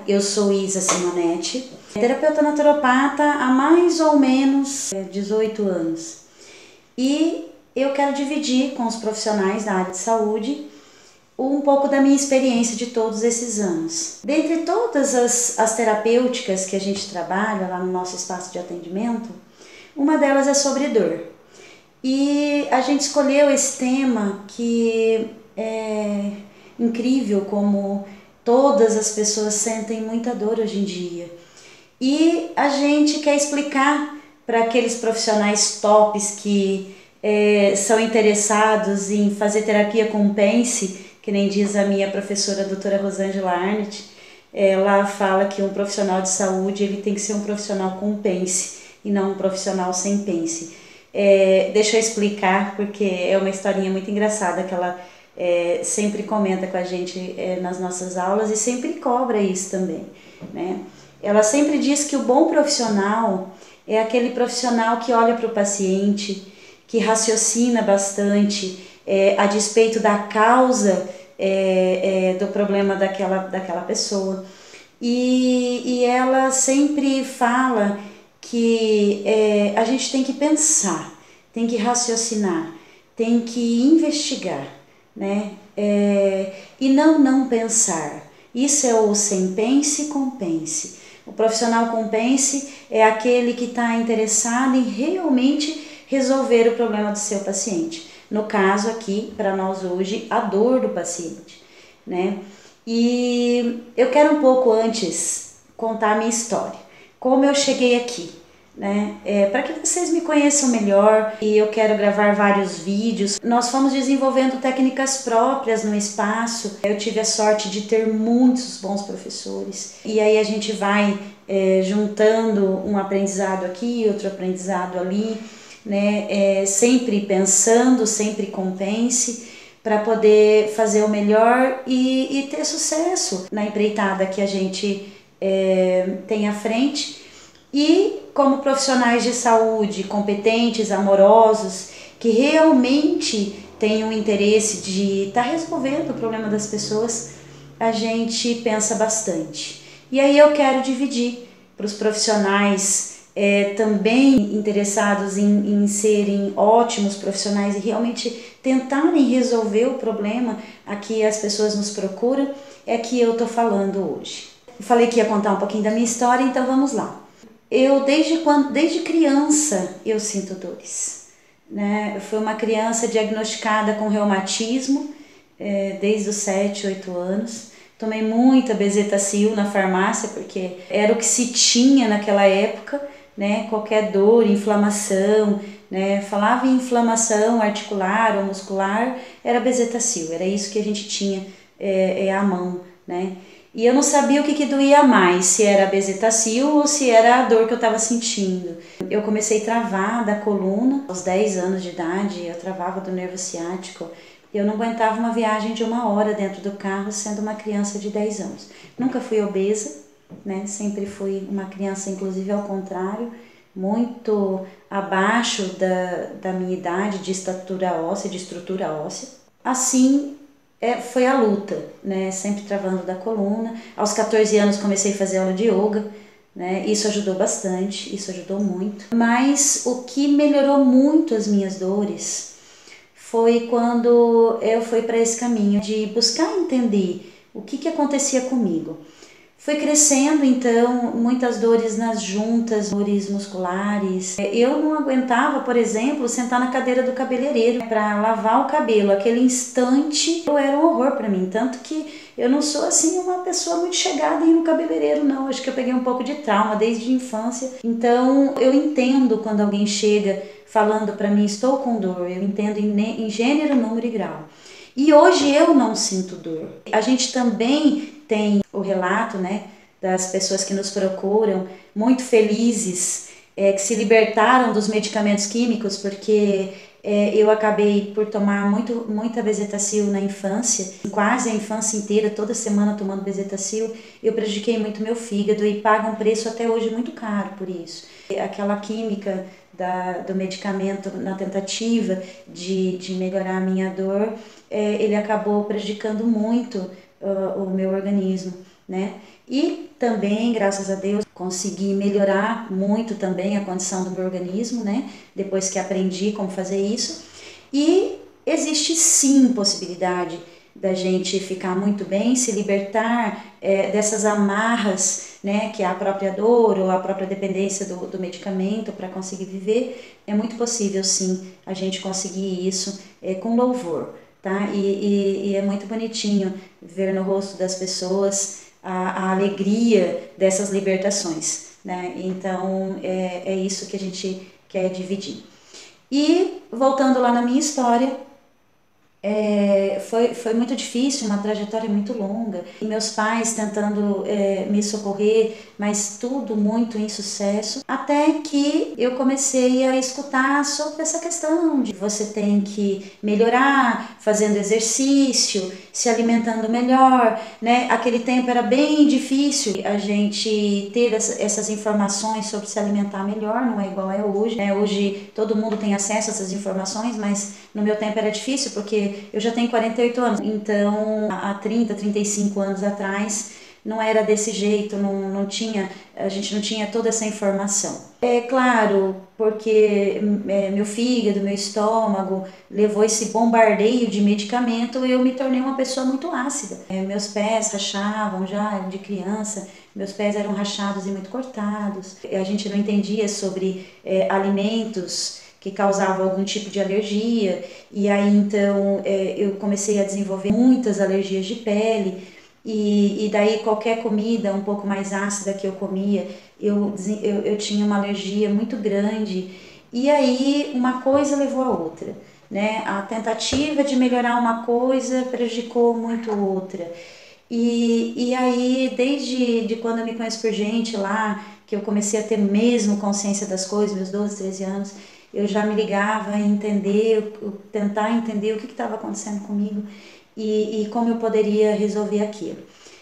eu sou Isa Simonetti, terapeuta naturopata há mais ou menos 18 anos. E eu quero dividir com os profissionais da área de saúde um pouco da minha experiência de todos esses anos. Dentre todas as terapêuticas que a gente trabalha lá no nosso espaço de atendimento, uma delas é sobre dor. E a gente escolheu esse tema que é incrível como todas as pessoas sentem muita dor hoje em dia. E a gente quer explicar para aqueles profissionais tops que são interessados em fazer terapia com PENSE, que nem diz a minha professora, a doutora Rosângela Arnett, ela fala que um profissional de saúde ele tem que ser um profissional com PENSE e não um profissional sem PENSE. Deixa eu explicar, porque é uma historinha muito engraçada que ela sempre comenta com a gente nas nossas aulas e sempre cobra isso também, né? Ela sempre diz que o bom profissional é aquele profissional que olha para o paciente, que raciocina bastante a despeito da causa do problema daquela pessoa. E ela sempre fala que a gente tem que pensar, tem que raciocinar, tem que investigar, né? E não pensar. Isso é o sem pense com pense. O profissional com pense é aquele que está interessado em realmente resolver o problema do seu paciente. No caso aqui, para nós hoje, a dor do paciente, né? E eu quero um pouco antes contar a minha história, como eu cheguei aqui, né? Para que vocês me conheçam melhor, e eu quero gravar vários vídeos. Nós fomos desenvolvendo técnicas próprias no espaço. Eu tive a sorte de ter muitos bons professores, e aí a gente vai juntando um aprendizado aqui, outro aprendizado ali, né? Sempre pensando, sempre com pense, para poder fazer o melhor e ter sucesso na empreitada que a gente tem à frente. E como profissionais de saúde competentes, amorosos, que realmente têm o interesse de estar resolvendo o problema das pessoas, a gente pensa bastante. E aí eu quero dividir para os profissionais também interessados em serem ótimos profissionais e realmente tentarem resolver o problema a que as pessoas nos procuram, é que eu estou falando hoje. Eu falei que ia contar um pouquinho da minha história, então vamos lá. Eu desde criança eu sinto dores, né? Eu fui uma criança diagnosticada com reumatismo desde os 7, 8 anos. Tomei muita bezetacil na farmácia porque era o que se tinha naquela época, né? Qualquer dor, inflamação, né? Falava em inflamação articular ou muscular, era bezetacil, era isso que a gente tinha à mão, né? E eu não sabia o que doía mais, se era a bezetacil ou se era a dor que eu estava sentindo. Eu comecei a travar da coluna aos 10 anos de idade, eu travava do nervo ciático. Eu não aguentava uma viagem de 1 hora dentro do carro sendo uma criança de 10 anos. Nunca fui obesa, né? Sempre fui uma criança, inclusive ao contrário, muito abaixo da minha idade de estatura óssea, de estrutura óssea. Assim, foi a luta, né? Sempre travando da coluna. Aos 14 anos comecei a fazer aula de yoga, né? Isso ajudou bastante, isso ajudou muito. Mas o que melhorou muito as minhas dores foi quando eu fui para esse caminho de buscar entender o que acontecia comigo. Fui crescendo, então, muitas dores nas juntas, dores musculares. Eu não aguentava, por exemplo, sentar na cadeira do cabeleireiro para lavar o cabelo. Aquele instante era um horror para mim, tanto que eu não sou assim uma pessoa muito chegada em ir no cabeleireiro, não. Acho que eu peguei um pouco de trauma desde a infância. Então, eu entendo quando alguém chega falando para mim, estou com dor. Eu entendo em gênero, número e grau. E hoje eu não sinto dor. A gente também tem o relato, né, das pessoas que nos procuram, muito felizes, que se libertaram dos medicamentos químicos, porque eu acabei por tomar muita bezetacil na infância, quase a infância inteira, toda semana tomando bezetacil. Eu prejudiquei muito meu fígado e pago um preço até hoje muito caro por isso. Aquela química do medicamento na tentativa de melhorar a minha dor, ele acabou prejudicando muito o meu organismo, né? E também, graças a Deus, consegui melhorar muito também a condição do meu organismo, né? Depois que aprendi como fazer isso. E existe sim possibilidade da gente ficar muito bem, se libertar dessas amarras, né, que é a própria dor ou a própria dependência do medicamento para conseguir viver. É muito possível sim a gente conseguir isso com louvor, tá? E é muito bonitinho ver no rosto das pessoas a alegria dessas libertações, né? Então é isso que a gente quer dividir. E voltando lá na minha história, foi muito difícil, uma trajetória muito longa, e meus pais tentando me socorrer, mas tudo muito insucesso, até que eu comecei a escutar sobre essa questão de você tem que melhorar, fazendo exercício, se alimentando melhor, né? Aquele tempo era bem difícil a gente ter essas informações sobre se alimentar melhor, não é igual é hoje, né? Hoje todo mundo tem acesso a essas informações, mas no meu tempo era difícil porque eu já tenho 48 anos, então há 30, 35 anos atrás não era desse jeito, não tinha, a gente não tinha toda essa informação. É claro, porque meu fígado, meu estômago levou esse bombardeio de medicamento, eu me tornei uma pessoa muito ácida. Meus pés rachavam já de criança, meus pés eram rachados e muito cortados. A gente não entendia sobre alimentos que causavam algum tipo de alergia, e aí então eu comecei a desenvolver muitas alergias de pele, e daí qualquer comida um pouco mais ácida que eu comia, eu tinha uma alergia muito grande, e aí uma coisa levou a outra, né? A tentativa de melhorar uma coisa prejudicou muito outra. E aí, desde quando eu me conheço por gente lá, que eu comecei a ter mesmo consciência das coisas, meus 12, 13 anos, eu já me ligava a entender, tentar entender o que estava acontecendo comigo e como eu poderia resolver aquilo.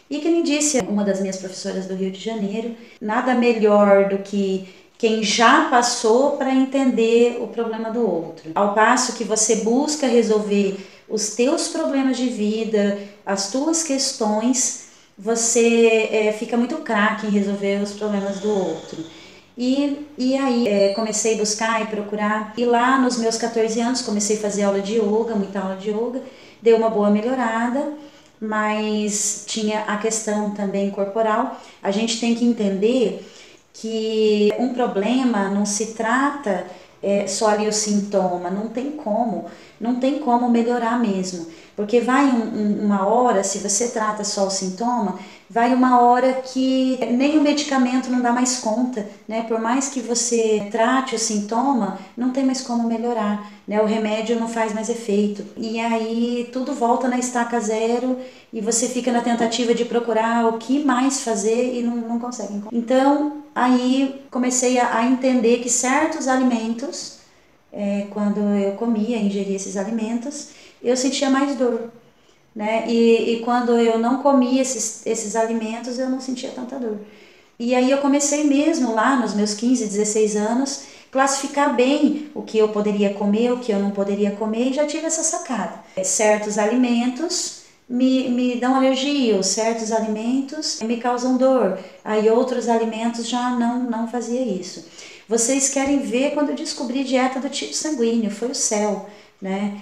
E que nem disse uma das minhas professoras do Rio de Janeiro, nada melhor do que quem já passou para entender o problema do outro. Ao passo que você busca resolver os teus problemas de vida, as tuas questões, você fica muito craque em resolver os problemas do outro. E aí comecei a buscar e procurar, e lá nos meus 14 anos comecei a fazer aula de yoga, muita aula de yoga, deu uma boa melhorada, mas tinha a questão também corporal. A gente tem que entender que um problema não se trata só ali o sintoma, não tem como melhorar mesmo, porque vai uma hora, se você trata só o sintoma, vai uma hora que nem o medicamento não dá mais conta, né? Por mais que você trate o sintoma, não tem mais como melhorar, né? O remédio não faz mais efeito, e aí tudo volta na estaca zero, e você fica na tentativa de procurar o que mais fazer e não consegue encontrar. Então, aí comecei a entender que certos alimentos, quando eu comia, ingeria esses alimentos, eu sentia mais dor, né? E quando eu não comia esses alimentos, eu não sentia tanta dor. E aí eu comecei mesmo lá nos meus 15, 16 anos, classificar bem o que eu poderia comer, o que eu não poderia comer, e já tive essa sacada. Certos alimentos me dão alergia, ou certos alimentos me causam dor, aí outros alimentos já não fazia isso. Vocês querem ver quando eu descobri dieta do tipo sanguíneo, foi o céu, né?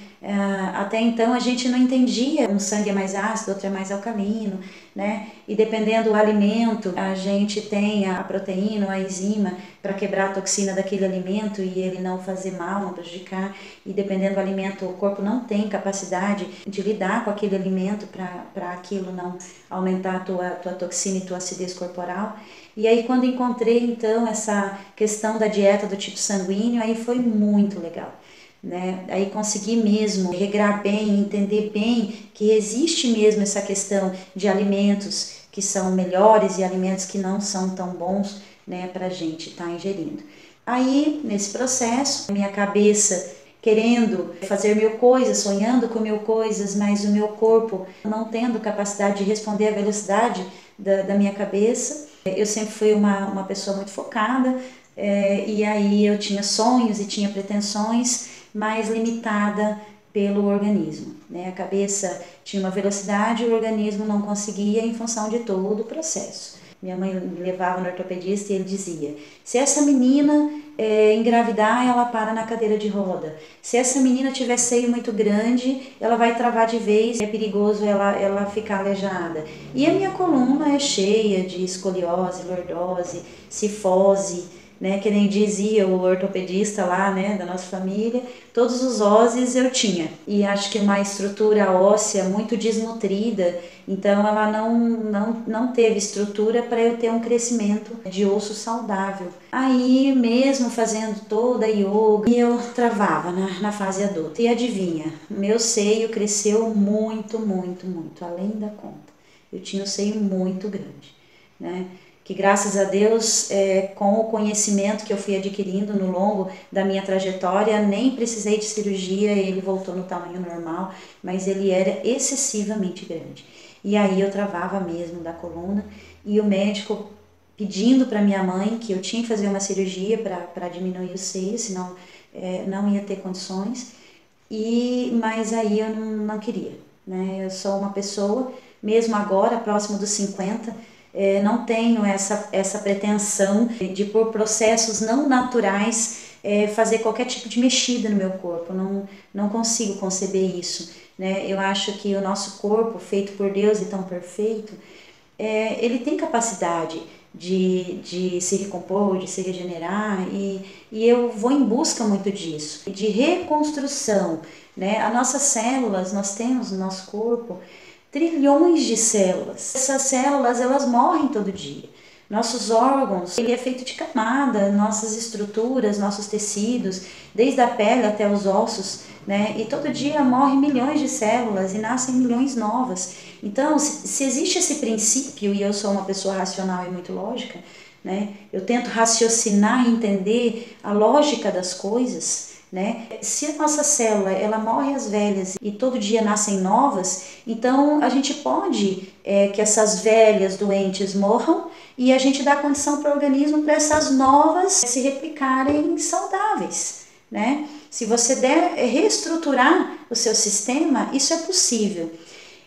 Até então a gente não entendia, um sangue é mais ácido, outro é mais alcalino, né? E dependendo do alimento, a gente tem a proteína, a enzima para quebrar a toxina daquele alimento e ele não fazer mal, não prejudicar. E dependendo do alimento, o corpo não tem capacidade de lidar com aquele alimento para aquilo não aumentar a tua toxina e tua acidez corporal. E aí quando encontrei então essa questão da dieta do tipo sanguíneo, aí foi muito legal. Né? Aí consegui mesmo regrar bem, entender bem que existe mesmo essa questão de alimentos que são melhores e alimentos que não são tão bons, né, para a gente estar ingerindo. Aí, nesse processo, minha cabeça querendo fazer mil coisas, sonhando com mil coisas, mas o meu corpo não tendo capacidade de responder à velocidade da minha cabeça. Eu sempre fui uma pessoa muito focada, e aí eu tinha sonhos e tinha pretensões, mais limitada pelo organismo, né? A cabeça tinha uma velocidade e o organismo não conseguia em função de todo o processo. Minha mãe me levava no ortopedista e ele dizia: se essa menina engravidar, ela para na cadeira de roda. Se essa menina tiver seio muito grande, ela vai travar de vez, é perigoso ela ficar aleijada. E a minha coluna é cheia de escoliose, lordose, cifose, né, que nem dizia o ortopedista lá, né, da nossa família, todos os ossos eu tinha. E acho que uma estrutura óssea muito desnutrida, então ela não teve estrutura para eu ter um crescimento de osso saudável. Aí mesmo fazendo toda a yoga, eu travava na fase adulta. E adivinha, meu seio cresceu muito, muito, muito, além da conta. Eu tinha um seio muito grande, né? Que graças a Deus, com o conhecimento que eu fui adquirindo no longo da minha trajetória, nem precisei de cirurgia, ele voltou no tamanho normal, mas ele era excessivamente grande. E aí eu travava mesmo da coluna e o médico pedindo para minha mãe que eu tinha que fazer uma cirurgia para diminuir o seio, senão não ia ter condições, mas aí eu não queria, né? Eu sou uma pessoa, mesmo agora, próximo dos 50, não tenho essa pretensão de, por processos não naturais, fazer qualquer tipo de mexida no meu corpo. Não consigo conceber isso, né? Eu acho que o nosso corpo, feito por Deus e tão perfeito, ele tem capacidade de se recompor, de se regenerar, e eu vou em busca muito disso, de reconstrução, né? As nossas células, nós temos no nosso corpo trilhões de células. Essas células, elas morrem todo dia. Nossos órgãos, ele é feito de camada, nossas estruturas, nossos tecidos, desde a pele até os ossos, né? E todo dia morrem milhões de células e nascem milhões novas. Então, se existe esse princípio, e eu sou uma pessoa racional e muito lógica, né? Eu tento raciocinar e entender a lógica das coisas, né? Se a nossa célula ela morre às velhas e todo dia nascem novas, então a gente pode que essas velhas doentes morram e a gente dá condição para o organismo para essas novas se replicarem saudáveis, né? Se você der reestruturar o seu sistema, isso é possível.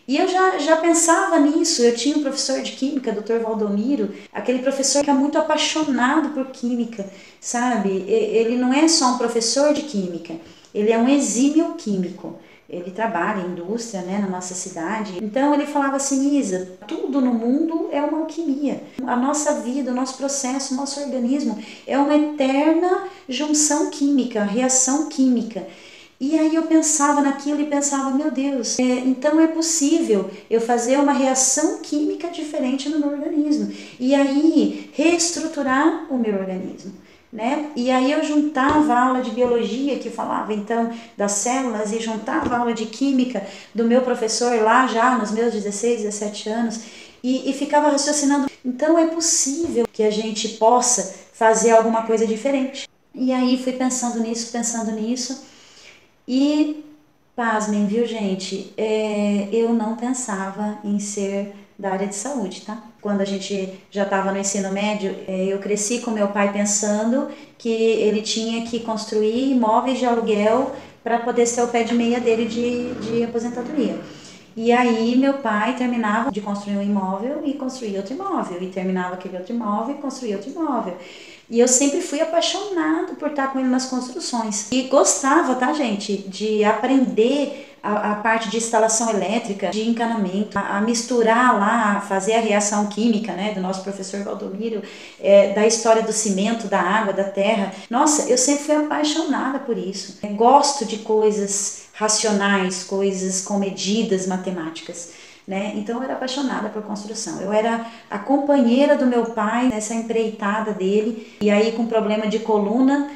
E eu já pensava nisso. Eu tinha um professor de química, Dr. Valdomiro, aquele professor que é muito apaixonado por química, sabe? Ele não é só um professor de química, ele é um exímio químico. Ele trabalha em indústria, né, na nossa cidade. Então ele falava assim: Isa, tudo no mundo é uma alquimia. A nossa vida, o nosso processo, o nosso organismo é uma eterna junção química, reação química. E aí eu pensava naquilo e pensava: meu Deus, então é possível eu fazer uma reação química diferente no meu organismo. E aí reestruturar o meu organismo, né? E aí eu juntava a aula de biologia que falava então das células e juntava a aula de química do meu professor lá já nos meus 16, 17 anos e ficava raciocinando: então é possível que a gente possa fazer alguma coisa diferente. E aí fui pensando nisso e pasmem, viu, gente? Eu não pensava em ser da área de saúde, tá? Quando a gente já estava no ensino médio, eu cresci com meu pai pensando que ele tinha que construir imóveis de aluguel para poder ser o pé de meia dele de aposentadoria. E aí meu pai terminava de construir um imóvel e construía outro imóvel, e terminava aquele outro imóvel e construía outro imóvel. E eu sempre fui apaixonado por estar com ele nas construções. E gostava, tá, gente, de aprender a parte de instalação elétrica, de encanamento, a misturar lá, a fazer a reação química, né, do nosso professor Valdomiro, da história do cimento, da água, da terra. Nossa, eu sempre fui apaixonada por isso. Gosto de coisas racionais, coisas com medidas matemáticas, né? Então eu era apaixonada por construção. Eu era a companheira do meu pai nessa empreitada dele. E aí, com problema de coluna,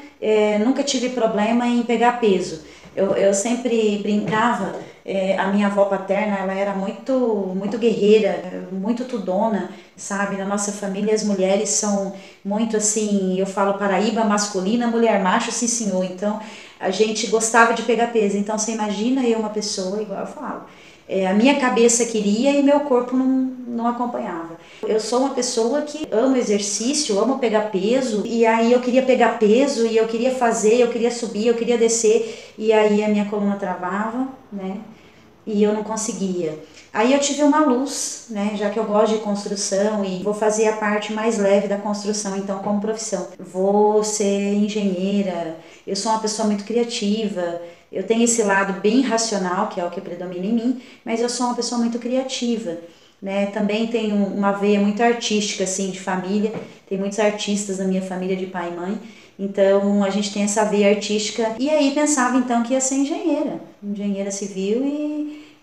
nunca tive problema em pegar peso. Eu sempre brincava, a minha avó paterna, ela era muito guerreira, muito tudona, sabe? Na nossa família as mulheres são muito assim, eu falo Paraíba masculina, mulher macho, sim senhor. Então a gente gostava de pegar peso. Então você imagina eu uma pessoa, igual eu falo, a minha cabeça queria e meu corpo não acompanhava. Eu sou uma pessoa que amo exercício, amo pegar peso, e aí eu queria pegar peso, e eu queria fazer, eu queria subir, eu queria descer, e aí a minha coluna travava, né? E eu não conseguia. Aí eu tive uma luz, né? Já que eu gosto de construção e vou fazer a parte mais leve da construção, então, como profissão. Vou ser engenheira, eu sou uma pessoa muito criativa, eu tenho esse lado bem racional, que é o que predomina em mim, mas eu sou uma pessoa muito criativa, né? Também tenho uma veia muito artística, assim, de família, tem muitos artistas na minha família de pai e mãe, então a gente tem essa veia artística. E aí pensava então que ia ser engenheira civil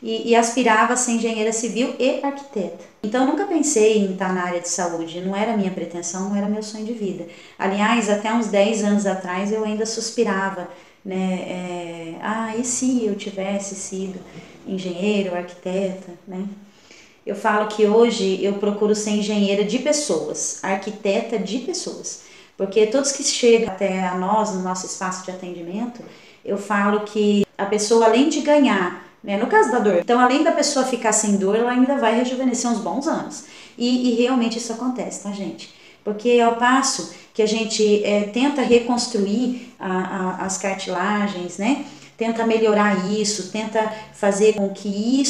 e aspirava a ser engenheira civil e arquiteta. Então nunca pensei em estar na área de saúde, não era minha pretensão, não era meu sonho de vida. Aliás, até uns 10 anos atrás eu ainda suspirava, né? E se eu tivesse sido engenheiro, arquiteta, né? Eu falo que hoje eu procuro ser engenheira de pessoas, arquiteta de pessoas, porque todos que chegam até a nós, no nosso espaço de atendimento, eu falo que a pessoa, além de ganhar, né, no caso da dor, então além da pessoa ficar sem dor, ela ainda vai rejuvenescer uns bons anos. E realmente isso acontece, tá, gente? Porque ao passo que a gente tenta reconstruir as cartilagens, né? Tenta melhorar isso, tenta fazer com que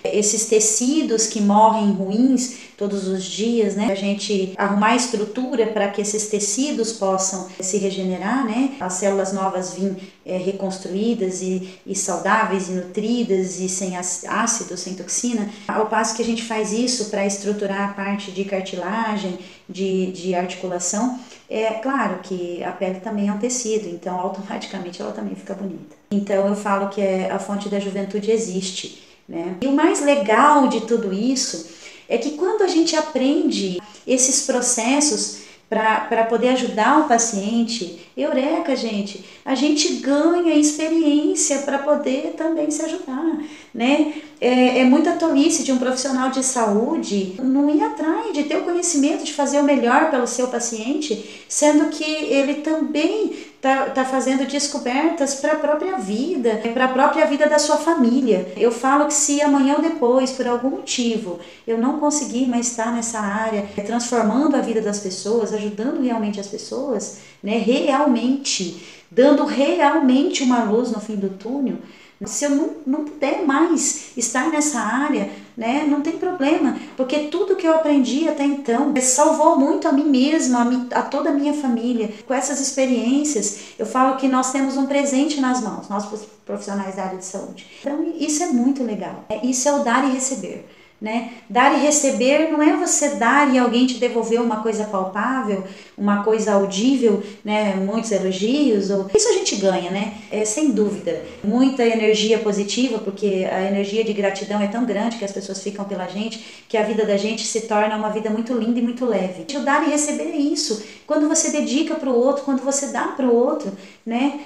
esses tecidos que morrem ruins todos os dias, né? A gente arrumar estrutura para que esses tecidos possam se regenerar, né? As células novas virem reconstruídas e saudáveis e nutridas e sem ácido, sem toxina. Ao passo que a gente faz isso para estruturar a parte de cartilagem, de articulação, é claro que a pele também é um tecido, então automaticamente ela também fica bonita. Então eu falo que a fonte da juventude existe, né? E o mais legal de tudo isso é que quando a gente aprende esses processos para poder ajudar o paciente, eureka, gente, a gente ganha experiência para poder também se ajudar, né? É muita tolice de um profissional de saúde não ir atrás de ter o conhecimento de fazer o melhor pelo seu paciente, sendo que ele também tá fazendo descobertas para a própria vida, para a própria vida da sua família. Eu falo que se amanhã ou depois, por algum motivo, eu não conseguir mais estar nessa área, transformando a vida das pessoas, ajudando realmente as pessoas, né, realmente, dando realmente uma luz no fim do túnel, se eu não puder mais estar nessa área, né, não tem problema, porque tudo que eu aprendi até então salvou muito a mim mesma, a toda a minha família. Com essas experiências, eu falo que nós temos um presente nas mãos, nós profissionais da área de saúde. Então isso é muito legal, isso é o dar e receber. Né? Dar e receber não é você dar e alguém te devolver uma coisa palpável, uma coisa audível, né? Muitos elogios, isso a gente ganha, né? Sem dúvida, muita energia positiva, porque a energia de gratidão é tão grande que as pessoas ficam pela gente, que a vida da gente se torna uma vida muito linda e muito leve. O dar e receber é isso, quando você dedica para o outro, quando você dá para o outro, né?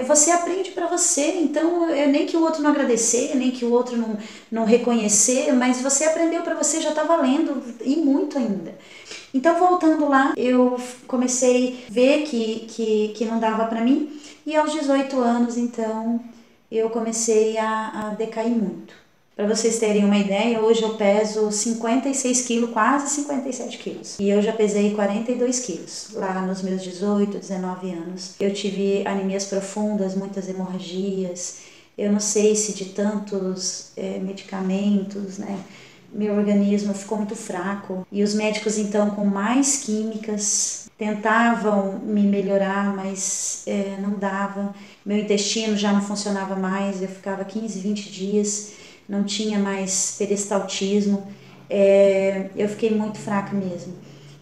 Você aprende para você, então nem que o outro não agradecer, nem que o outro não reconhecer, mas você aprendeu para você, já está valendo, e muito ainda. Então, voltando lá, eu comecei a ver que não dava para mim, e aos 18 anos, então, eu comecei a decair muito. Para vocês terem uma ideia, hoje eu peso 56 quilos, quase 57 quilos. E eu já pesei 42 quilos, lá nos meus 18, 19 anos. Eu tive anemias profundas, muitas hemorragias. Eu não sei se de tantos medicamentos, né? Meu organismo ficou muito fraco. E os médicos, então, com mais químicas, tentavam me melhorar, mas não dava. Meu intestino já não funcionava mais, eu ficava 15, 20 dias, não tinha mais peristaltismo, eu fiquei muito fraca mesmo.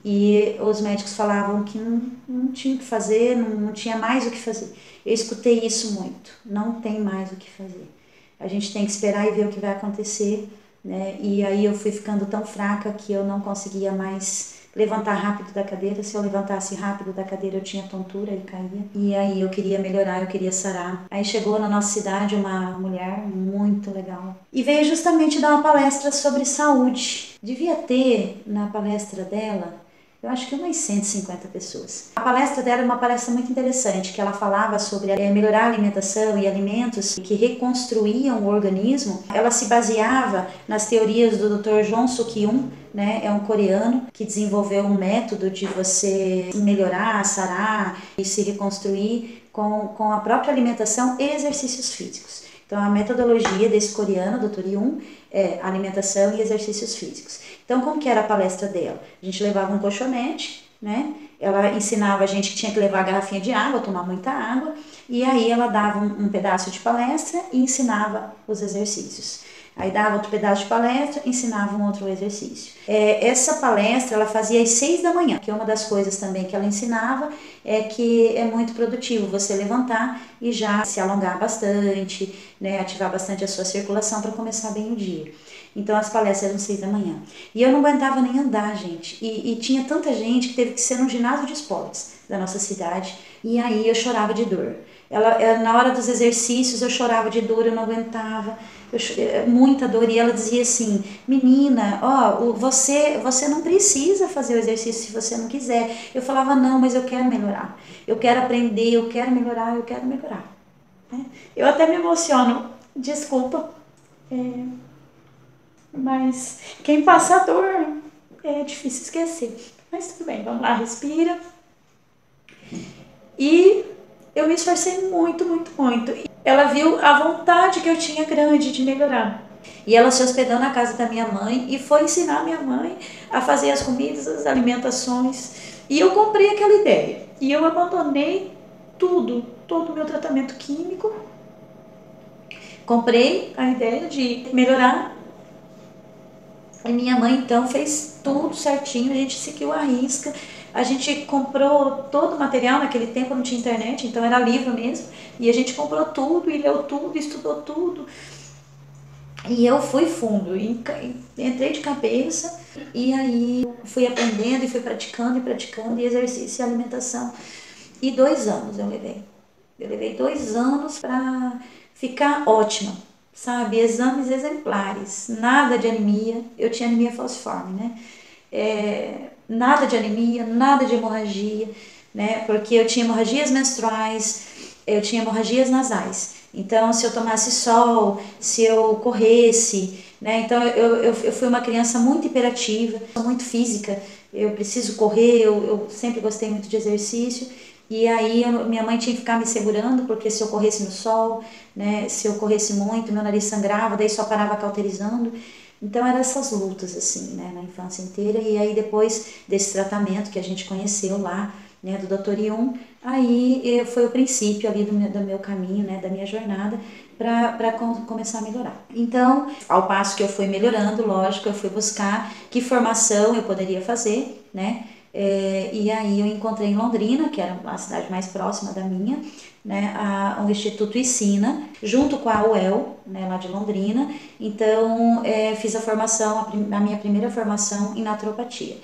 E os médicos falavam que não tinha o que fazer, não tinha mais o que fazer. Eu escutei isso muito, não tem mais o que fazer. A gente tem que esperar e ver o que vai acontecer, né? E aí eu fui ficando tão fraca que eu não conseguia mais levantar rápido da cadeira. Se eu levantasse rápido da cadeira eu tinha tontura e caía. E aí eu queria melhorar, eu queria sarar. Aí chegou na nossa cidade uma mulher muito legal e veio justamente dar uma palestra sobre saúde. Devia ter na palestra dela eu acho que umas 150 pessoas. A palestra dela é uma palestra muito interessante, que ela falava sobre melhorar a alimentação e alimentos que reconstruíam o organismo. Ela se baseava nas teorias do Dr. John Suk-Yoon, né? É um coreano que desenvolveu um método de você melhorar, sarar e se reconstruir com a própria alimentação e exercícios físicos. Então, a metodologia desse coreano, Dr. Yoon, é alimentação e exercícios físicos. Então, como que era a palestra dela? A gente levava um colchonete, né? Ela ensinava a gente que tinha que levar a garrafinha de água, tomar muita água, e aí ela dava um pedaço de palestra e ensinava os exercícios. Aí dava outro pedaço de palestra, ensinava um outro exercício. Essa palestra ela fazia às 6 da manhã, que é uma das coisas também que ela ensinava, é que é muito produtivo você levantar e já se alongar bastante, né, ativar bastante a sua circulação para começar bem o dia. Então as palestras eram 6 da manhã. E eu não aguentava nem andar, gente. E tinha tanta gente que teve que ser num ginásio de esportes da nossa cidade. E aí eu chorava de dor. Na hora dos exercícios eu chorava de dor, eu não aguentava. Muita dor. E ela dizia assim, menina, você não precisa fazer o exercício se você não quiser. Eu falava, não, mas eu quero melhorar. Eu quero aprender, eu quero melhorar, eu quero melhorar. Eu até me emociono. Desculpa. Mas quem passa dor é difícil esquecer. Mas tudo bem, vamos lá, respira. E eu me esforcei muito, muito, muito. Ela viu a vontade que eu tinha grande de melhorar. E ela se hospedou na casa da minha mãe e foi ensinar a minha mãe a fazer as comidas, as alimentações. E eu comprei aquela ideia. E eu abandonei tudo, todo o meu tratamento químico. Comprei a ideia de melhorar. E minha mãe então fez tudo certinho, a gente seguiu a risca, a gente comprou todo o material, naquele tempo não tinha internet, então era livro mesmo, e a gente comprou tudo, e leu tudo, estudou tudo, e eu fui fundo, entrei de cabeça, e aí fui aprendendo, e fui praticando, e exercício e alimentação, e 2 anos eu levei 2 anos para ficar ótima. Sabe, exames exemplares, nada de anemia, eu tinha anemia falciforme, né? Nada de anemia, nada de hemorragia, né? Porque eu tinha hemorragias menstruais, eu tinha hemorragias nasais. Então, se eu tomasse sol, se eu corresse, né? Então, eu fui uma criança muito hiperativa, muito física, eu preciso correr, eu sempre gostei muito de exercício. E aí minha mãe tinha que ficar me segurando, porque se eu corresse no sol, né, se eu corresse muito, meu nariz sangrava, daí só parava cauterizando. Então eram essas lutas assim, né, na infância inteira. E aí depois desse tratamento que a gente conheceu lá, né, do Dr. Yoon, aí foi o princípio ali do meu caminho, né, da minha jornada, para começar a melhorar. Então, ao passo que eu fui melhorando, lógico, eu fui buscar que formação eu poderia fazer, né, e aí eu encontrei em Londrina, que era a cidade mais próxima da minha, né, o Instituto Ensina, junto com a UEL, né, lá de Londrina. Então, fiz a formação, a minha primeira formação em naturopatia.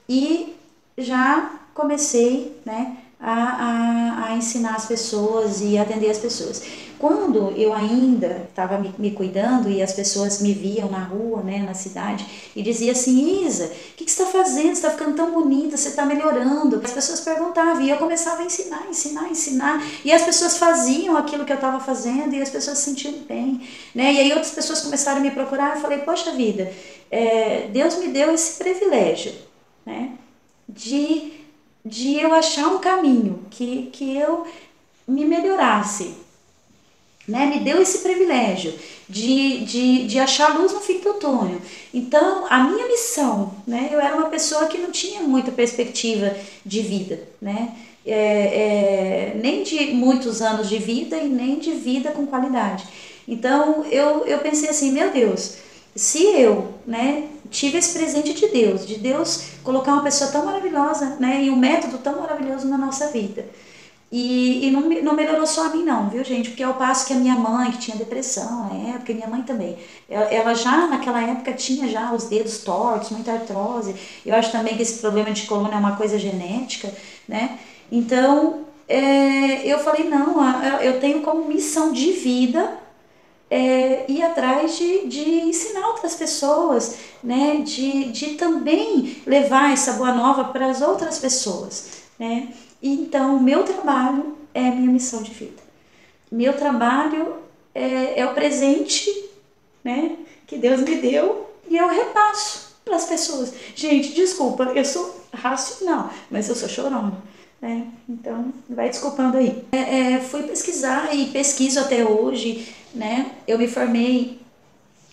E já comecei, né, a ensinar as pessoas e atender as pessoas. Quando eu ainda estava me cuidando e as pessoas me viam na rua, né, na cidade, e diziam assim, Isa, o que você está fazendo? Você está ficando tão bonita, você está melhorando. As pessoas perguntavam e eu começava a ensinar. E as pessoas faziam aquilo que eu estava fazendo e as pessoas se sentiam bem, né? E aí outras pessoas começaram a me procurar e eu falei, poxa vida, Deus me deu esse privilégio, né, de eu achar um caminho que eu me melhorasse. Né, me deu esse privilégio de achar luz no fim do túnel. Então, a minha missão, né, eu era uma pessoa que não tinha muita perspectiva de vida, né, nem de muitos anos de vida e nem de vida com qualidade. Então, eu pensei assim, meu Deus, se eu, né, tive esse presente de Deus colocar uma pessoa tão maravilhosa, né, e um método tão maravilhoso na nossa vida, e não melhorou só a mim não, viu gente? Porque ao passo que a minha mãe, que tinha depressão na época, e minha mãe também, ela já naquela época tinha já os dedos tortos, muita artrose. Eu acho também que esse problema de coluna é uma coisa genética, né? Então, eu falei, não, eu tenho como missão de vida ir atrás de ensinar outras pessoas, né? De também levar essa boa nova para as outras pessoas, né? Então, meu trabalho é a minha missão de vida. Meu trabalho é o presente, né, que Deus me deu e eu repasso para as pessoas. Gente, desculpa, eu sou racional, mas eu sou chorona, né? Então, vai desculpando aí. Fui pesquisar e pesquiso até hoje, né? Eu me formei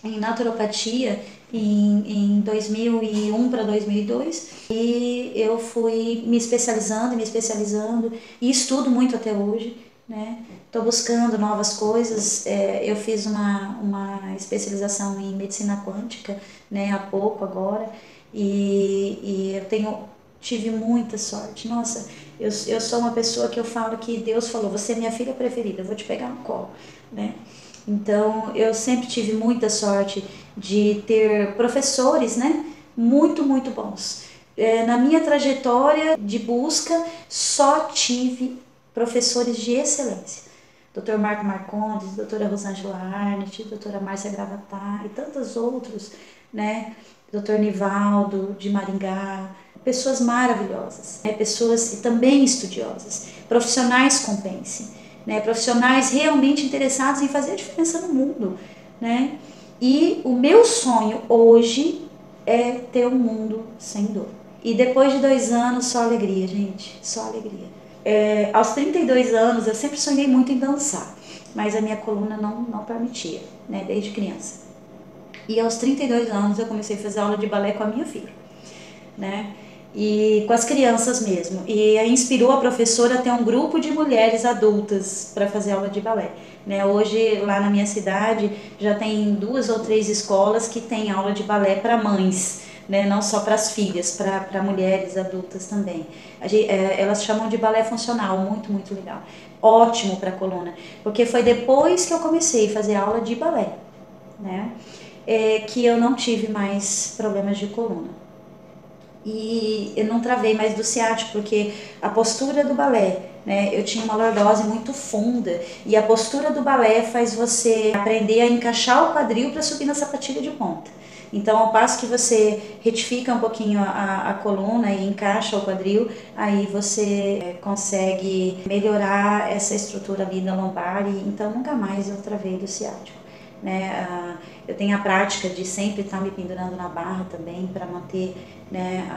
em naturopatia em 2001 para 2002 e eu fui me especializando e estudo muito até hoje, né? Estou buscando novas coisas. Eu fiz uma especialização em medicina quântica, né, há pouco agora, e eu tive muita sorte. Nossa, eu sou uma pessoa que eu falo que Deus falou, você é minha filha preferida, eu vou te pegar no colo, né? Então, eu sempre tive muita sorte de ter professores, né, muito bons. Na minha trajetória de busca, só tive professores de excelência. Dr. Marco Marcondes, doutora Rosângela Arnett, doutora Márcia Gravatar e tantos outros, né? Dr. Nivaldo de Maringá, pessoas maravilhosas, né? Pessoas também estudiosas, profissionais compense, né? Profissionais realmente interessados em fazer a diferença no mundo, né? E o meu sonho hoje é ter um mundo sem dor. E depois de 2 anos, só alegria, gente, só alegria. Aos 32 anos, eu sempre sonhei muito em dançar, mas a minha coluna não permitia, né, desde criança. E aos 32 anos, eu comecei a fazer aula de balé com a minha filha, né, e com as crianças mesmo. E aí inspirou a professora a ter um grupo de mulheres adultas para fazer aula de balé. Né? Hoje, lá na minha cidade, já tem 2 ou 3 escolas que têm aula de balé para mães, né? Não só para as filhas, para mulheres adultas também. Elas chamam de balé funcional, muito legal. Ótimo para a coluna, porque foi depois que eu comecei a fazer aula de balé, né? Que eu não tive mais problemas de coluna. E eu não travei mais do ciático, porque a postura do balé, né, eu tinha uma lordose muito funda, e a postura do balé faz você aprender a encaixar o quadril para subir na sapatilha de ponta. Então, ao passo que você retifica um pouquinho a coluna e encaixa o quadril, aí você consegue melhorar essa estrutura ali da lombar, e então nunca mais eu travei do ciático. Né? Eu tenho a prática de sempre estar me pendurando na barra também para manter, né,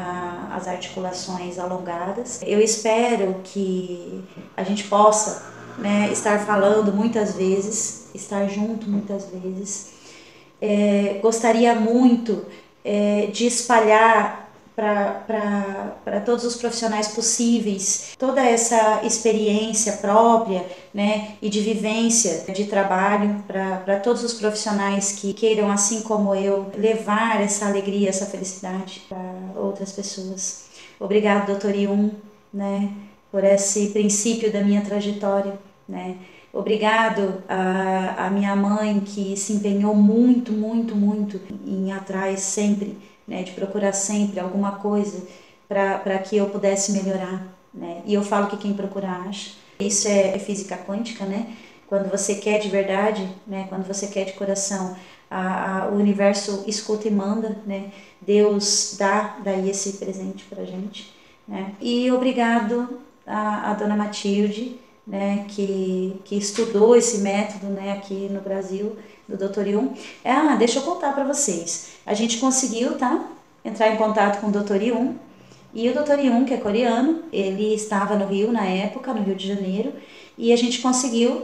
as articulações alongadas. Eu espero que a gente possa, né, estar falando muitas vezes, estar junto muitas vezes. Gostaria muito de espalhar para todos os profissionais possíveis toda essa experiência própria, né, e de vivência de trabalho para todos os profissionais que queiram, assim como eu, levar essa alegria, essa felicidade para outras pessoas. Obrigado, Dr. Yun, né, por esse princípio da minha trajetória, né. Obrigado a minha mãe, que se empenhou muito em ir atrás sempre, né, de procurar sempre alguma coisa para que eu pudesse melhorar, né? E eu falo que quem procura acha. Isso é física quântica, né? Quando você quer de verdade, né, quando você quer de coração, o universo escuta e manda, né? Deus dá daí esse presente pra gente, né? E obrigado a dona Matilde, né, que estudou esse método, né, aqui no Brasil, do Dr. Yun. Deixa eu contar para vocês. A gente conseguiu, tá, entrar em contato com o Dr. Yun, e o Dr. Yun, que é coreano, ele estava no Rio na época, no Rio de Janeiro, e a gente conseguiu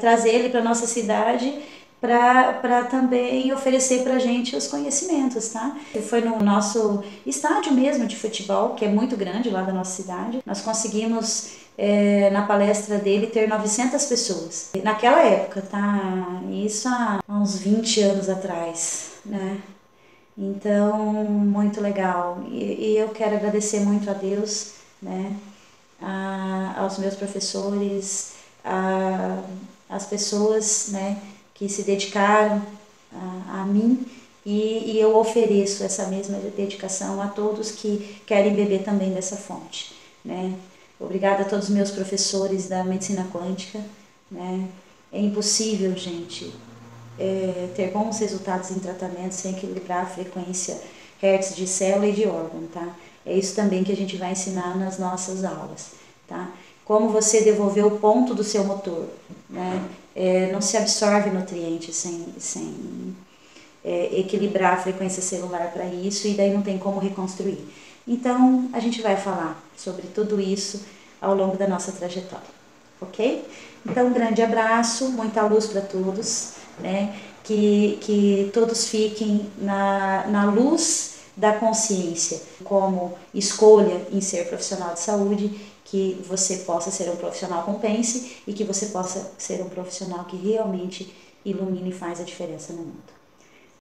trazer ele para nossa cidade para também oferecer para a gente os conhecimentos, tá? Foi no nosso estádio mesmo de futebol, que é muito grande lá da nossa cidade. Nós conseguimos, na palestra dele, ter 900 pessoas. Naquela época, tá? Isso há uns 20 anos atrás, né? Então, muito legal. E eu quero agradecer muito a Deus, né? Aos meus professores, às pessoas, né, que se dedicaram a mim, e eu ofereço essa mesma dedicação a todos que querem beber também dessa fonte, né? Obrigada a todos os meus professores da medicina quântica, né? É impossível, gente, ter bons resultados em tratamento sem equilibrar a frequência hertz de célula e de órgão, tá? É isso também que a gente vai ensinar nas nossas aulas, tá? Como você devolver o ponto do seu motor, né? Não se absorve nutrientes sem equilibrar a frequência celular para isso, e daí não tem como reconstruir. Então, a gente vai falar sobre tudo isso ao longo da nossa trajetória, ok? Então, um grande abraço, muita luz para todos, né? Que todos fiquem na luz da consciência, como escolha em ser profissional de saúde, que você possa ser um profissional com pense e que você possa ser um profissional que realmente ilumina e faz a diferença no mundo.